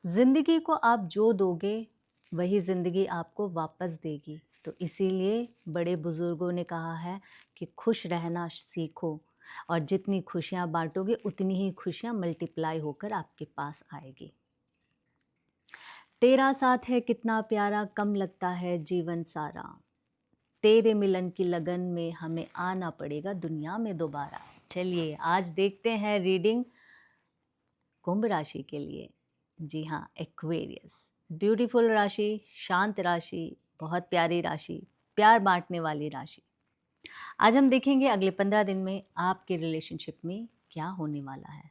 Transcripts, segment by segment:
ज़िंदगी को आप जो दोगे वही ज़िंदगी आपको वापस देगी। तो इसीलिए बड़े बुज़ुर्गों ने कहा है कि खुश रहना सीखो और जितनी खुशियाँ बाँटोगे उतनी ही खुशियाँ मल्टीप्लाई होकर आपके पास आएगी। तेरा साथ है कितना प्यारा, कम लगता है जीवन सारा। तेरे मिलन की लगन में हमें आना पड़ेगा दुनिया में दोबारा। चलिए आज देखते हैं रीडिंग कुंभ राशि के लिए। जी हाँ, एक्वेरियस, ब्यूटीफुल राशि, शांत राशि, बहुत प्यारी राशि, प्यार बांटने वाली राशि। आज हम देखेंगे अगले 15 दिन में आपके रिलेशनशिप में क्या होने वाला है।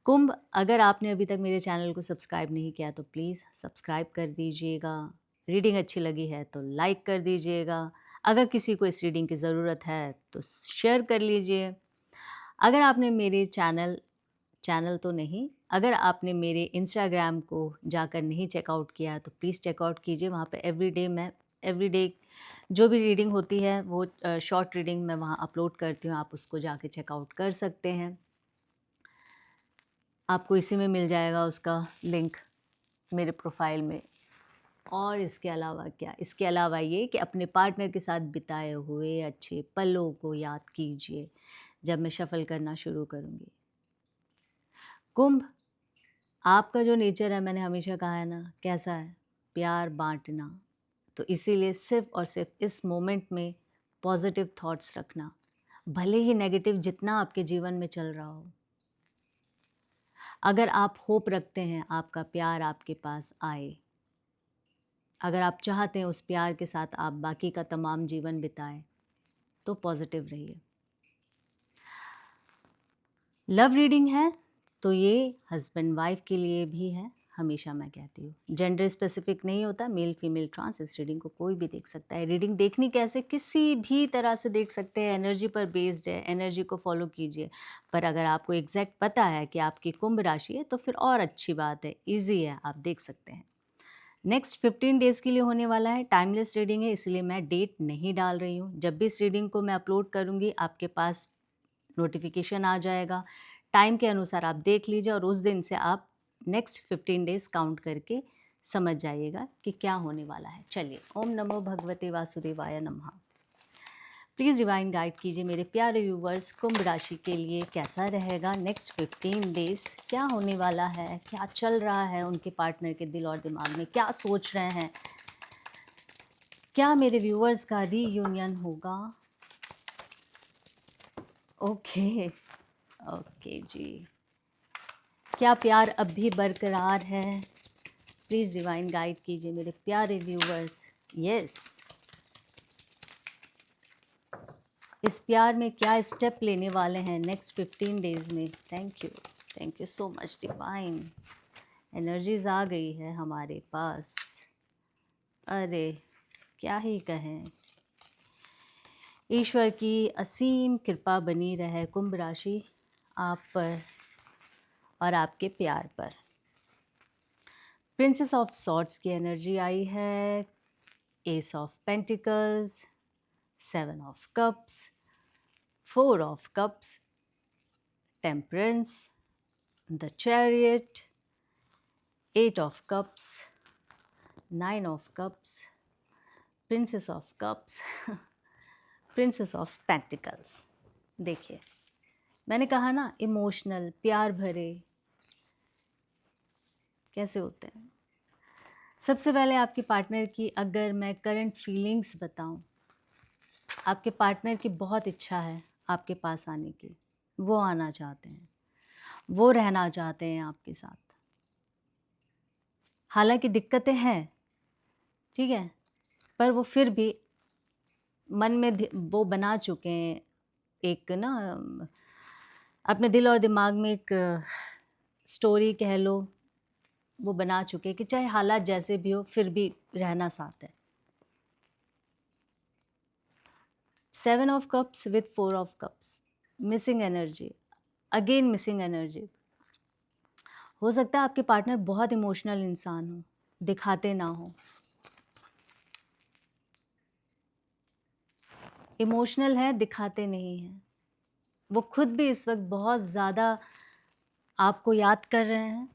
कुंभ, अगर आपने अभी तक मेरे चैनल को सब्सक्राइब नहीं किया तो प्लीज़ सब्सक्राइब कर दीजिएगा। रीडिंग अच्छी लगी है तो लाइक कर दीजिएगा। अगर किसी को इस रीडिंग की ज़रूरत है तो शेयर कर लीजिए। अगर आपने मेरे चैनल तो नहीं, अगर आपने मेरे इंस्टाग्राम को जाकर नहीं चेकआउट किया है तो प्लीज़ चेकआउट कीजिए। वहाँ पे एवरीडे जो भी रीडिंग होती है वो शॉर्ट रीडिंग मैं वहाँ अपलोड करती हूँ, आप उसको जाके चेकआउट कर सकते हैं। आपको इसी में मिल जाएगा उसका लिंक मेरे प्रोफाइल में। और इसके अलावा क्या, इसके अलावा ये कि अपने पार्टनर के साथ बिताए हुए अच्छे पलों को याद कीजिए जब मैं शफल करना शुरू करूँगी। कुंभ, आपका जो नेचर है, मैंने हमेशा कहा है ना, कैसा है, प्यार बांटना। तो इसीलिए सिर्फ और सिर्फ इस मोमेंट में पॉजिटिव थॉट्स रखना, भले ही नेगेटिव जितना आपके जीवन में चल रहा हो। अगर आप होप रखते हैं आपका प्यार आपके पास आए, अगर आप चाहते हैं उस प्यार के साथ आप बाकी का तमाम जीवन बिताएं, तो पॉजिटिव रहिए। लव रीडिंग है तो ये हस्बैंड वाइफ के लिए भी है, हमेशा मैं कहती हूँ। जेंडर स्पेसिफिक नहीं होता, मेल फीमेल ट्रांस, इस रीडिंग को कोई भी देख सकता है। रीडिंग देखनी कैसे, किसी भी तरह से देख सकते हैं, एनर्जी पर बेस्ड है, एनर्जी को फॉलो कीजिए। पर अगर आपको एग्जैक्ट पता है कि आपकी कुंभ राशि है तो फिर और अच्छी बात है, ईजी है, आप देख सकते हैं। नेक्स्ट 15 डेज़ के लिए होने वाला है, टाइमलेस रीडिंग है, इसलिए मैं डेट नहीं डाल रही हूँ। जब भी इस रीडिंग को मैं अपलोड करूँगी आपके पास नोटिफिकेशन आ जाएगा। टाइम के अनुसार आप देख लीजिए और उस दिन से आप नेक्स्ट 15 डेज़ काउंट करके समझ जाइएगा कि क्या होने वाला है। चलिए, ओम नमो भगवते वासुदेवाय नमः। प्लीज़ डिवाइन गाइड कीजिए मेरे प्यारे व्यूवर्स, कुंभ राशि के लिए कैसा रहेगा नेक्स्ट 15 डेज़, क्या होने वाला है, क्या चल रहा है उनके पार्टनर के दिल और दिमाग में, क्या सोच रहे हैं, क्या मेरे व्यूवर्स का रीयूनियन होगा। ओके ओके जी, क्या प्यार अब भी बरकरार है? प्लीज़ डिवाइन गाइड कीजिए मेरे प्यारे व्यूवर्स। यस, इस प्यार में क्या स्टेप लेने वाले हैं नेक्स्ट 15 डेज़ में? Thank you so much divine. Energies आ गई है हमारे पास। अरे क्या ही कहें, ईश्वर की असीम कृपा बनी रहे कुंभ राशि आप पर और आपके प्यार पर। प्रिंसेस ऑफ सॉर्ड्स की एनर्जी आई है, S of pentacles, 7 of cups, 4 of cups, temperance, the chariot, 8 of cups, 9 of cups, princess of cups, princess of pentacles. देखिए, मैंने कहा ना, इमोशनल, प्यार भरे कैसे होते हैं। सबसे पहले आपके पार्टनर की अगर मैं करंट फीलिंग्स बताऊं, आपके पार्टनर की बहुत इच्छा है आपके पास आने की, वो आना चाहते हैं, वो रहना चाहते हैं आपके साथ। हालांकि दिक्कतें हैं, ठीक है, पर वो फिर भी मन में वो बना चुके हैं एक ना, अपने दिल और दिमाग में एक स्टोरी कह लो, वो बना चुके हैं कि चाहे हालात जैसे भी हो फिर भी रहना साथ है। 7 of cups with 4 of cups, missing energy, again missing energy. हो सकता है आपके पार्टनर बहुत इमोशनल इंसान हो, दिखाते ना हो। इमोशनल है, दिखाते नहीं हैं। वो खुद भी इस वक्त बहुत ज़्यादा आपको याद कर रहे हैं,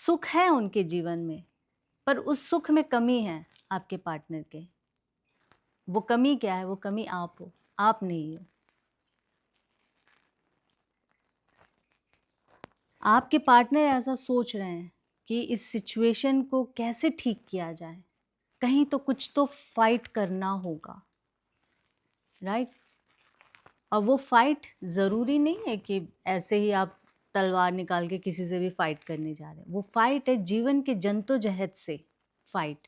सुख है उनके जीवन में, पर उस सुख में कमी है आपके पार्टनर के। वो कमी क्या है? वो कमी आप हो, आप नहीं हो। आपके पार्टनर ऐसा सोच रहे हैं कि इस सिचुएशन को कैसे ठीक किया जाए, कहीं तो कुछ तो फाइट करना होगा, राइट? और वो फाइट ज़रूरी नहीं है कि ऐसे ही आप तलवार निकाल के किसी से भी फाइट करने जा रहे हैं। वो फाइट है जीवन के जद्दोजहद से फाइट।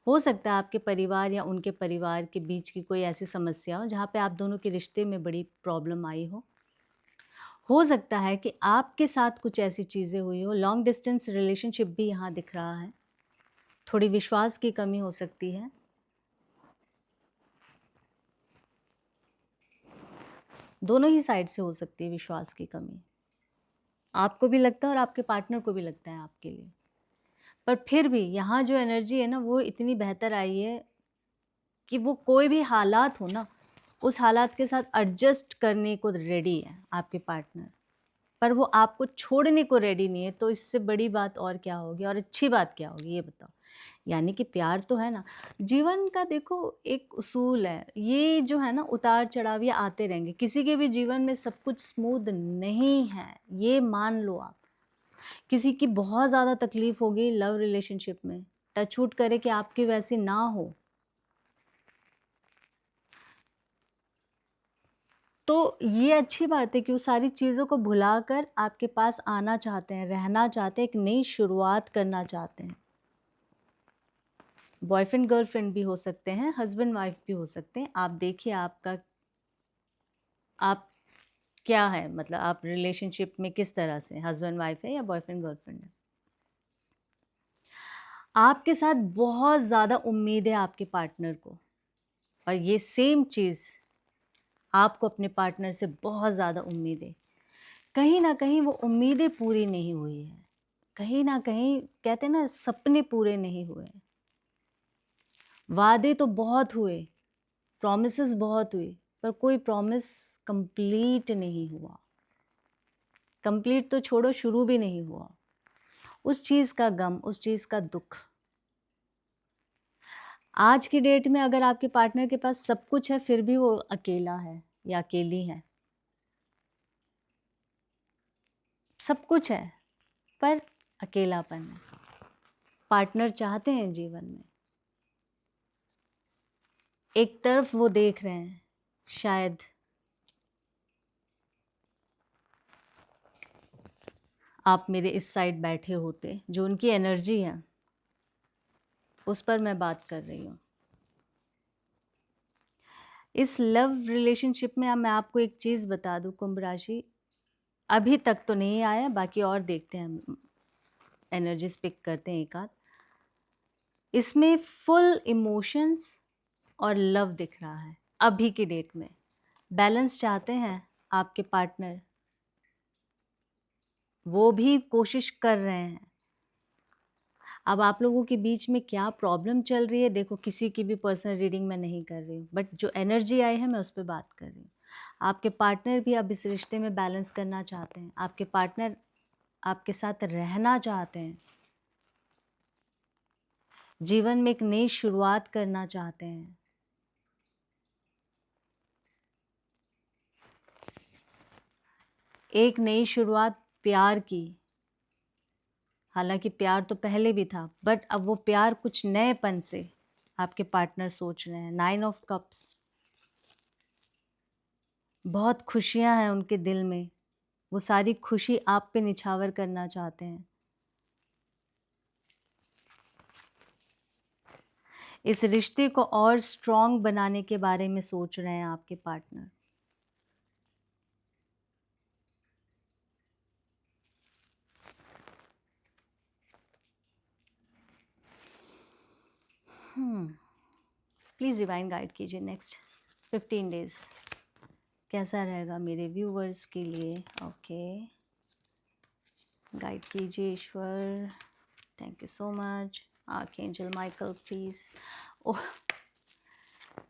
हो सकता है आपके परिवार या उनके परिवार के बीच की कोई ऐसी समस्या हो जहाँ पे आप दोनों के रिश्ते में बड़ी प्रॉब्लम आई हो सकता है कि आपके साथ कुछ ऐसी चीज़ें हुई हो। लॉन्ग डिस्टेंस रिलेशनशिप भी यहाँ दिख रहा है। थोड़ी विश्वास की कमी हो सकती है। दोनों ही साइड से हो सकती है विश्वास की कमी। आपको भी लगता है और आपके पार्टनर को भी लगता है आपके लिए। पर फिर भी यहाँ जो एनर्जी है ना, वो इतनी बेहतर आई है कि वो कोई भी हालात हो ना, उस हालात के साथ एडजस्ट करने को रेडी है आपके पार्टनर, पर वो आपको छोड़ने को रेडी नहीं है। तो इससे बड़ी बात और क्या होगी और अच्छी बात क्या होगी, ये बताओ? यानी कि प्यार तो है ना। जीवन का देखो एक उसूल है, ये जो है ना, उतार चढ़ाव ये आते रहेंगे। किसी के भी जीवन में सब कुछ स्मूथ नहीं है, ये मान लो आप। किसी की बहुत ज़्यादा तकलीफ होगी लव रिलेशनशिप में, टचवुड करे कि आपकी वैसी ना हो, तो ये अच्छी बात है कि वो सारी चीज़ों को भुलाकर आपके पास आना चाहते हैं, रहना चाहते हैं, एक नई शुरुआत करना चाहते हैं। बॉयफ्रेंड गर्लफ्रेंड भी हो सकते हैं, हस्बैंड वाइफ भी हो सकते हैं। आप देखिए आपका, आप क्या है, मतलब आप रिलेशनशिप में किस तरह से, हस्बैंड वाइफ है या बॉयफ्रेंड गर्लफ्रेंड है। आपके साथ बहुत ज़्यादा उम्मीद है आपके पार्टनर को, और ये सेम चीज़ आपको अपने पार्टनर से बहुत ज़्यादा उम्मीद है। कहीं ना कहीं वो उम्मीदें पूरी नहीं हुई है, कहीं ना कहीं कहते हैं ना, सपने पूरे नहीं हुए। वादे तो बहुत हुए, प्रॉमिसेस बहुत हुई, पर कोई प्रॉमिस कंप्लीट नहीं हुआ। कंप्लीट तो छोड़ो, शुरू भी नहीं हुआ। उस चीज़ का गम, उस चीज़ का दुख। आज की डेट में अगर आपके पार्टनर के पास सब कुछ है फिर भी वो अकेला है या अकेली है, सब कुछ है पर अकेलापन है। पार्टनर चाहते हैं जीवन में, एक तरफ वो देख रहे हैं, शायद आप मेरे इस साइड बैठे होते, जो उनकी एनर्जी है उस पर मैं बात कर रही हूँ। इस लव रिलेशनशिप में अब मैं आपको एक चीज़ बता दूँ, कुंभ राशि, अभी तक तो नहीं आया, बाकी और देखते हैं, हम एनर्जीज पिक करते हैं एक आध। इसमें फुल इमोशंस और लव दिख रहा है अभी की डेट में। बैलेंस चाहते हैं आपके पार्टनर, वो भी कोशिश कर रहे हैं। अब आप लोगों के बीच में क्या प्रॉब्लम चल रही है, देखो किसी की भी पर्सनल रीडिंग मैं नहीं कर रही हूँ, बट जो एनर्जी आई है मैं उस पर बात कर रही हूँ। आपके पार्टनर भी अब इस रिश्ते में बैलेंस करना चाहते हैं, आपके पार्टनर आपके साथ रहना चाहते हैं, जीवन में एक नई शुरुआत करना चाहते हैं। एक नई शुरुआत प्यार की। हालांकि प्यार तो पहले भी था, बट अब वो प्यार कुछ नएपन से आपके पार्टनर सोच रहे हैं। 9 ऑफ कप्स, बहुत खुशियां हैं उनके दिल में, वो सारी खुशी आप पे निछावर करना चाहते हैं। इस रिश्ते को और स्ट्रॉन्ग बनाने के बारे में सोच रहे हैं आपके पार्टनर। प्लीज़ डिवाइन गाइड कीजिए नेक्स्ट 15 डेज कैसा रहेगा मेरे व्यूवर्स के लिए। ओके, गाइड कीजिए ईश्वर, thank you so much. Archangel Michael please. Oh,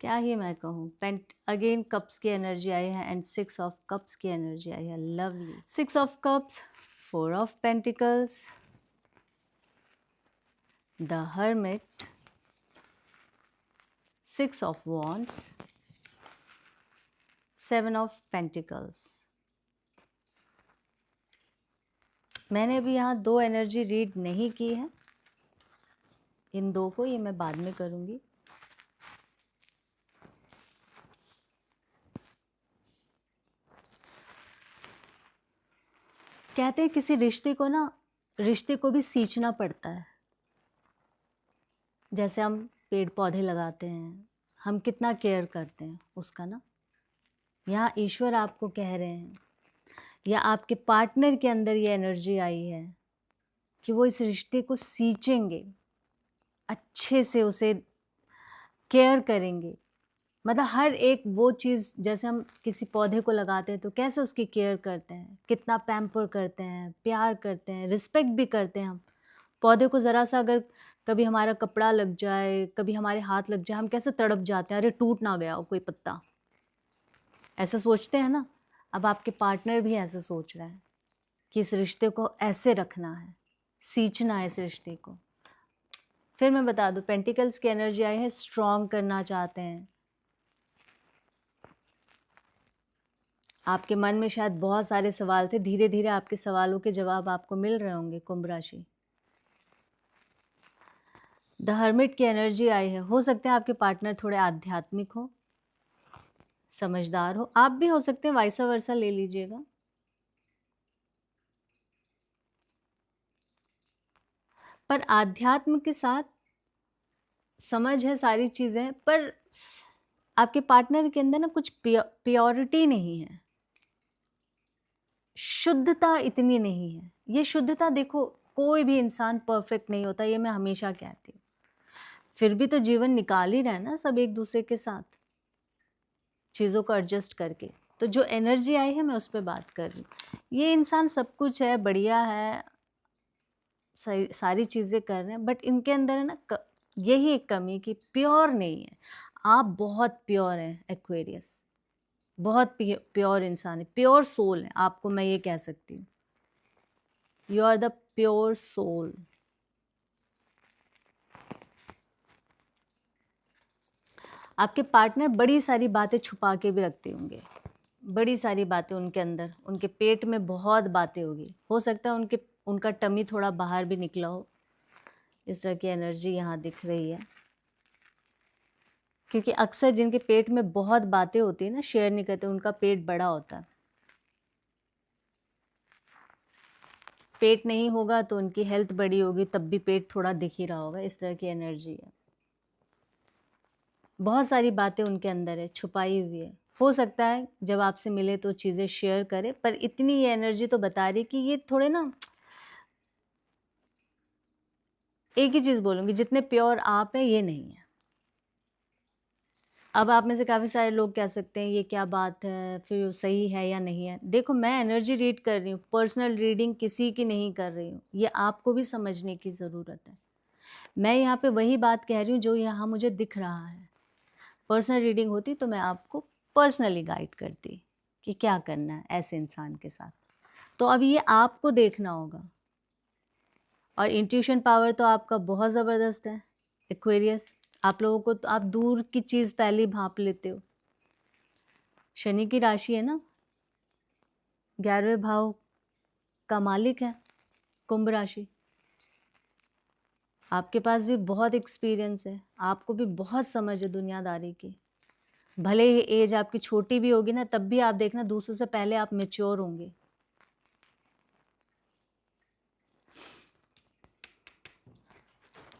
क्या ही मैं कहूँ। पेंट अगेन कप्स की एनर्जी आई है एंड 6 ऑफ कप्स की एनर्जी आई है। Lovely. 6 of cups, 4 of pentacles, the hermit, 6 of wands, 7 of pentacles. मैंने अभी यहाँ 2 एनर्जी रीड नहीं की है, इन 2 को ये मैं बाद में करूँगी। कहते हैं किसी रिश्ते को भी सींचना पड़ता है। जैसे हम पेड़ पौधे लगाते हैं, हम कितना केयर करते हैं उसका ना, यहाँ ईश्वर आपको कह रहे हैं या आपके पार्टनर के अंदर ये एनर्जी आई है कि वो इस रिश्ते को सींचेंगे, अच्छे से उसे केयर करेंगे। मतलब हर एक वो चीज़, जैसे हम किसी पौधे को लगाते हैं तो कैसे उसकी केयर करते हैं, कितना पैम्पर करते हैं, प्यार करते हैं, रिस्पेक्ट भी करते हैं हम पौधे को। ज़रा सा अगर कभी हमारा कपड़ा लग जाए, कभी हमारे हाथ लग जाए, हम कैसे तड़प जाते हैं, अरे टूट ना गया हो कोई पत्ता, ऐसा सोचते हैं ना। अब आपके पार्टनर भी ऐसे सोच रहा है कि इस रिश्ते को ऐसे रखना है, सींचना है इस रिश्ते को। फिर मैं बता दूं, पेंटिकल्स की एनर्जी आई है, स्ट्रॉन्ग करना चाहते हैं। आपके मन में शायद बहुत सारे सवाल थे, धीरे धीरे आपके सवालों के जवाब आपको मिल रहे होंगे। कुंभ राशि, द हर्मिट की एनर्जी आई है। हो सकता है आपके पार्टनर थोड़े आध्यात्मिक हो, समझदार हो, आप भी हो सकते हैं, वाइसा वर्सा ले लीजिएगा। पर आध्यात्म के साथ समझ है, सारी चीज़ें, पर आपके पार्टनर के अंदर ना कुछ प्योरिटी नहीं है, शुद्धता इतनी नहीं है। ये शुद्धता, देखो कोई भी इंसान परफेक्ट नहीं होता, ये मैं हमेशा कहती हूँ। फिर भी तो जीवन निकाल ही रहे ना सब एक दूसरे के साथ, चीज़ों को एडजस्ट करके। तो जो एनर्जी आई है मैं उस पर बात कर रही हूँ। ये इंसान सब कुछ है, बढ़िया है, सारी चीज़ें कर रहे हैं, बट इनके अंदर है ना यही एक कमी कि प्योर नहीं है। आप बहुत प्योर हैं एक्वेरियस, बहुत प्योर इंसान है, प्योर सोल है, आपको मैं ये कह सकती हूँ, you are the pure soul. आपके पार्टनर बड़ी सारी बातें छुपा के भी रखते होंगे, बड़ी सारी बातें उनके अंदर, उनके पेट में बहुत बातें होगी। हो सकता है उनका टमी थोड़ा बाहर भी निकला हो, इस तरह की एनर्जी यहाँ दिख रही है। क्योंकि अक्सर जिनके पेट में बहुत बातें होती है ना, शेयर नहीं करते, उनका पेट बड़ा होता है। पेट नहीं होगा तो उनकी हेल्थ बड़ी होगी, तब भी पेट थोड़ा दिख ही रहा होगा, इस तरह की एनर्जी है। बहुत सारी बातें उनके अंदर है, छुपाई हुई है। हो सकता है जब आपसे मिले तो चीज़ें शेयर करे, पर इतनी ये एनर्जी तो बता रही कि ये थोड़े ना, एक ही चीज़ बोलूँगी, जितने प्योर आप हैं ये नहीं है। अब आप में से काफ़ी सारे लोग कह सकते हैं ये क्या बात है, फिर सही है या नहीं है। देखो, मैं एनर्जी रीड कर रही हूँ, पर्सनल रीडिंग किसी की नहीं कर रही हूँ, ये आपको भी समझने की ज़रूरत है। मैं यहाँ पे वही बात कह रही हूँ जो यहाँ मुझे दिख रहा है। पर्सनल रीडिंग होती तो मैं आपको पर्सनली गाइड करती कि क्या करना है ऐसे इंसान के साथ। तो अब ये आपको देखना होगा। और इंट्यूशन पावर तो आपका बहुत ज़बरदस्त है एक्वेरियस। आप लोगों को तो, आप दूर की चीज़ पहले ही भांप लेते हो। शनि की राशि है ना, 11वें भाव का मालिक है कुंभ राशि। आपके पास भी बहुत एक्सपीरियंस है, आपको भी बहुत समझ है दुनियादारी की। भले ही एज आपकी छोटी भी होगी ना, तब भी आप देखना दूसरों से पहले आप मैच्योर होंगे।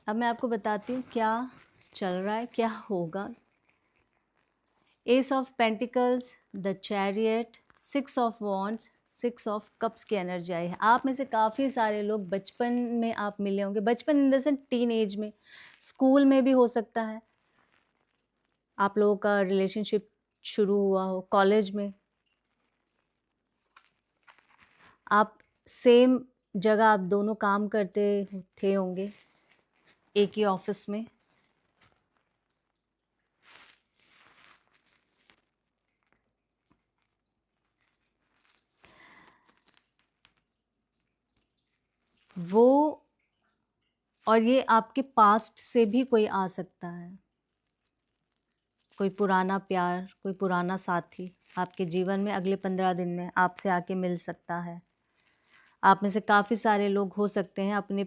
अब मैं आपको बताती हूँ क्या चल रहा है, क्या होगा। S of pentacles, the chariot, 6 of wands, 6 of cups की एनर्जी आई है। आप में से काफ़ी सारे लोग बचपन में आप मिले होंगे, बचपन in the sense teen age में, स्कूल में भी हो सकता है आप लोगों का रिलेशनशिप शुरू हुआ हो, कॉलेज में आप सेम जगह आप दोनों काम करते थे होंगे, एक ही ऑफिस में। वो और ये आपके पास्ट से भी कोई आ सकता है, कोई पुराना प्यार, कोई पुराना साथी आपके जीवन में अगले 15 दिन में आपसे आके मिल सकता है। आप में से काफ़ी सारे लोग हो सकते हैं अपने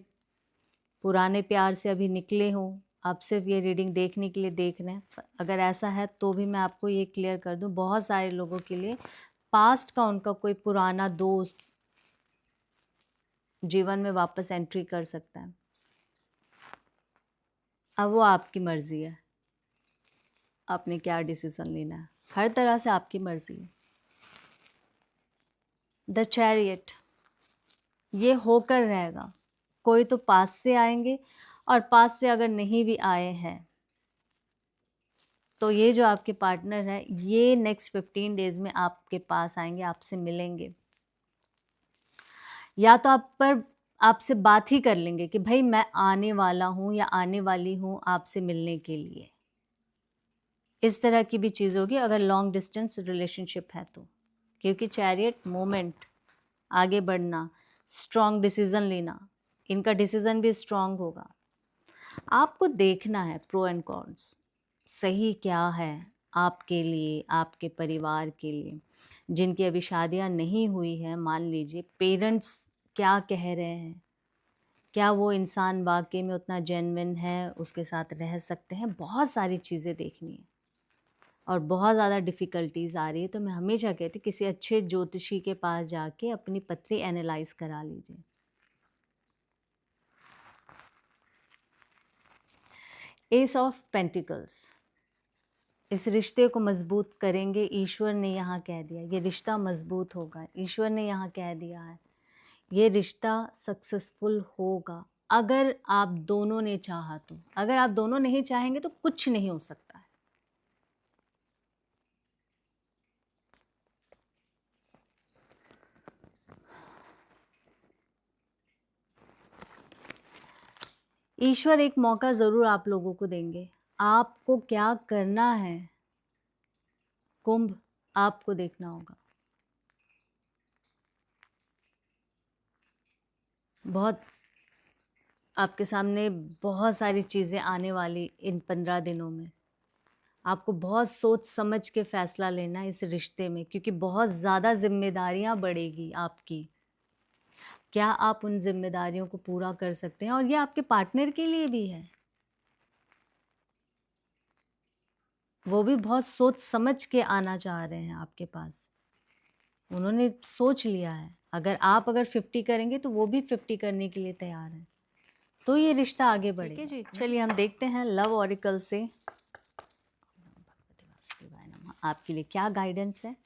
पुराने प्यार से अभी निकले हों, आप सिर्फ ये रीडिंग देखने के लिए देख रहे हैं। अगर ऐसा है तो भी मैं आपको ये क्लियर कर दूं, बहुत सारे लोगों के लिए पास्ट का उनका कोई पुराना दोस्त जीवन में वापस एंट्री कर सकता है। अब वो आपकी मर्ज़ी है, आपने क्या डिसीज़न लेना है, हर तरह से आपकी मर्ज़ी है। द चैरियट, ये होकर रहेगा। कोई तो पास से आएंगे, और पास से अगर नहीं भी आए हैं तो ये जो आपके पार्टनर है ये नेक्स्ट 15 डेज में आपके पास आएंगे, आपसे मिलेंगे, या तो आपसे बात ही कर लेंगे कि भाई मैं आने वाला हूँ या आने वाली हूँ आपसे मिलने के लिए। इस तरह की भी चीज़ होगी अगर लॉन्ग डिस्टेंस रिलेशनशिप है तो, क्योंकि चैरियट मोमेंट, आगे बढ़ना, स्ट्रॉन्ग डिसीज़न लेना, इनका डिसीज़न भी स्ट्रॉन्ग होगा। आपको देखना है प्रो एंड कॉन्स, सही क्या है आपके लिए, आपके परिवार के लिए। जिनकी अभी शादियां नहीं हुई हैं, मान लीजिए पेरेंट्स क्या कह रहे हैं, क्या वो इंसान वाकई में उतना जेन्युइन है, उसके साथ रह सकते हैं। बहुत सारी चीज़ें देखनी है और बहुत ज़्यादा डिफ़िकल्टीज़ आ रही है, तो मैं हमेशा कहती हूँ किसी अच्छे ज्योतिषी के पास जाके अपनी पत्री एनालाइज करा लीजिए। एस ऑफ पेंटिकल्स, इस रिश्ते को मजबूत करेंगे, ईश्वर ने यहाँ कह दिया ये रिश्ता मजबूत होगा, ईश्वर ने यहाँ कह दिया है ये रिश्ता सक्सेसफुल होगा अगर आप दोनों ने चाहा तो। अगर आप दोनों नहीं चाहेंगे तो कुछ नहीं हो सकता है। ईश्वर एक मौका ज़रूर आप लोगों को देंगे। आपको क्या करना है, कुंभ आपको देखना होगा। बहुत आपके सामने बहुत सारी चीज़ें आने वाली इन 15 दिनों में। आपको बहुत सोच समझ के फ़ैसला लेना है इस रिश्ते में, क्योंकि बहुत ज़्यादा जिम्मेदारियां बढ़ेगी आपकी। क्या आप उन जिम्मेदारियों को पूरा कर सकते हैं, और ये आपके पार्टनर के लिए भी है। वो भी बहुत सोच समझ के आना चाह रहे हैं आपके पास। उन्होंने सोच लिया है अगर 50 करेंगे तो वो भी 50 करने के लिए तैयार है, तो ये रिश्ता आगे बढ़ेगा। जी, चलिए हम देखते हैं लव ऑरिकल से आपके लिए क्या गाइडेंस है।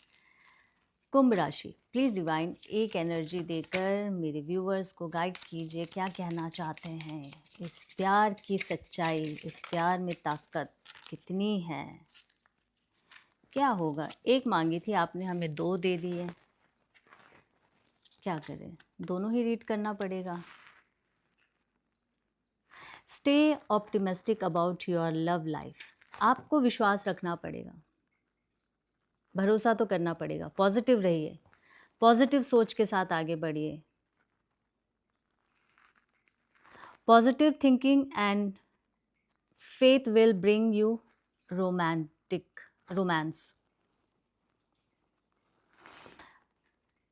कुंभ राशि, प्लीज़ डिवाइन एक एनर्जी देकर मेरे व्यूवर्स को गाइड कीजिए, क्या कहना चाहते हैं। इस प्यार की सच्चाई, इस प्यार में ताकत कितनी है, क्या होगा। एक मांगी थी आपने, हमें 2 दे दिए, क्या करें, दोनों ही रीड करना पड़ेगा। Stay optimistic about your love life, आपको विश्वास रखना पड़ेगा, भरोसा तो करना पड़ेगा। पॉजिटिव रहिए, पॉजिटिव सोच के साथ आगे बढ़िए। Positive thinking and faith will bring you romance.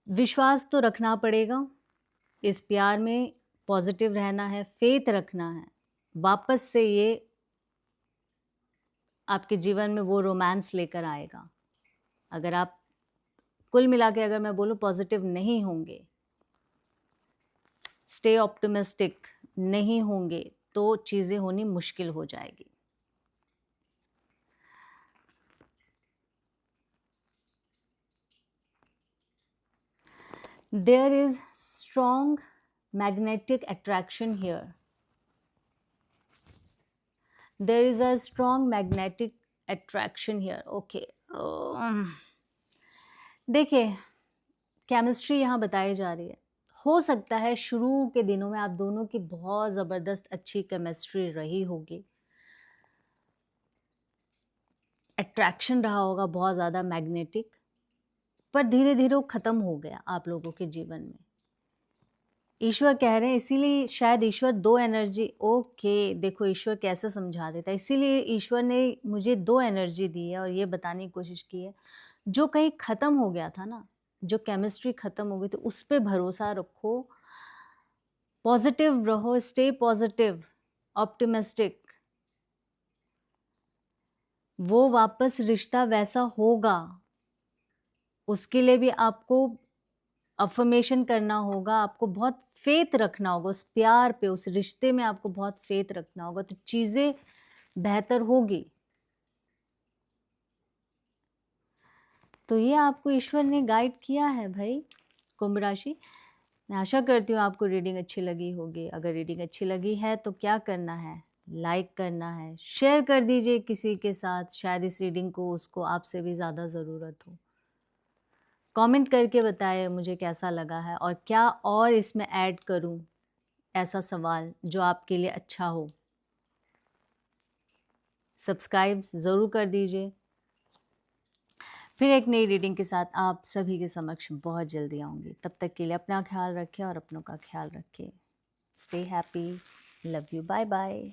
विश्वास तो रखना पड़ेगा इस प्यार में, पॉजिटिव रहना है, फेथ रखना है। वापस से ये आपके जीवन में वो रोमांस लेकर आएगा। अगर आप कुल मिला के अगर मैं बोलूँ पॉजिटिव नहीं होंगे, स्टे ऑप्टिमिस्टिक नहीं होंगे, तो चीज़ें होनी मुश्किल हो जाएगी। There is strong magnetic attraction here. There is a strong magnetic attraction here. Okay. देखिए, केमिस्ट्री यहाँ बताई जा रही है। हो सकता है शुरू के दिनों में आप दोनों की बहुत ज़बरदस्त अच्छी केमिस्ट्री रही होगी, अट्रैक्शन रहा होगा बहुत ज़्यादा मैग्नेटिक, पर धीरे धीरे वो ख़त्म हो गया आप लोगों के जीवन में। ईश्वर कह रहे हैं, इसीलिए शायद ईश्वर दो एनर्जी, ओके देखो ईश्वर कैसे समझा देता है, इसीलिए ईश्वर ने मुझे दो एनर्जी दी है और ये बताने की कोशिश की है, जो कहीं ख़त्म हो गया था ना, जो केमिस्ट्री ख़त्म हो गई, तो उस पर भरोसा रखो, पॉजिटिव रहो, स्टे पॉजिटिव, ऑप्टिमिस्टिक, वो वापस रिश्ता वैसा होगा। उसके लिए भी आपको अफर्मेशन करना होगा, आपको बहुत फेथ रखना होगा उस प्यार पे, उस रिश्ते में आपको बहुत फेथ रखना होगा, तो चीज़ें बेहतर होगी। तो ये आपको ईश्वर ने गाइड किया है भाई, कुंभ राशि। मैं आशा करती हूँ आपको रीडिंग अच्छी लगी होगी। अगर रीडिंग अच्छी लगी है तो क्या करना है, लाइक करना है, शेयर कर दीजिए किसी के साथ, शायद इस रीडिंग को उसको आपसे भी ज़्यादा ज़रूरत हो। कमेंट करके बताएं मुझे कैसा लगा है और क्या और इसमें ऐड करूं, ऐसा सवाल जो आपके लिए अच्छा हो। सब्सक्राइब ज़रूर कर दीजिए। फिर एक नई रीडिंग के साथ आप सभी के समक्ष बहुत जल्दी आऊँगी। तब तक के लिए अपना ख्याल रखें और अपनों का ख्याल रखें। Stay happy, love you, bye bye.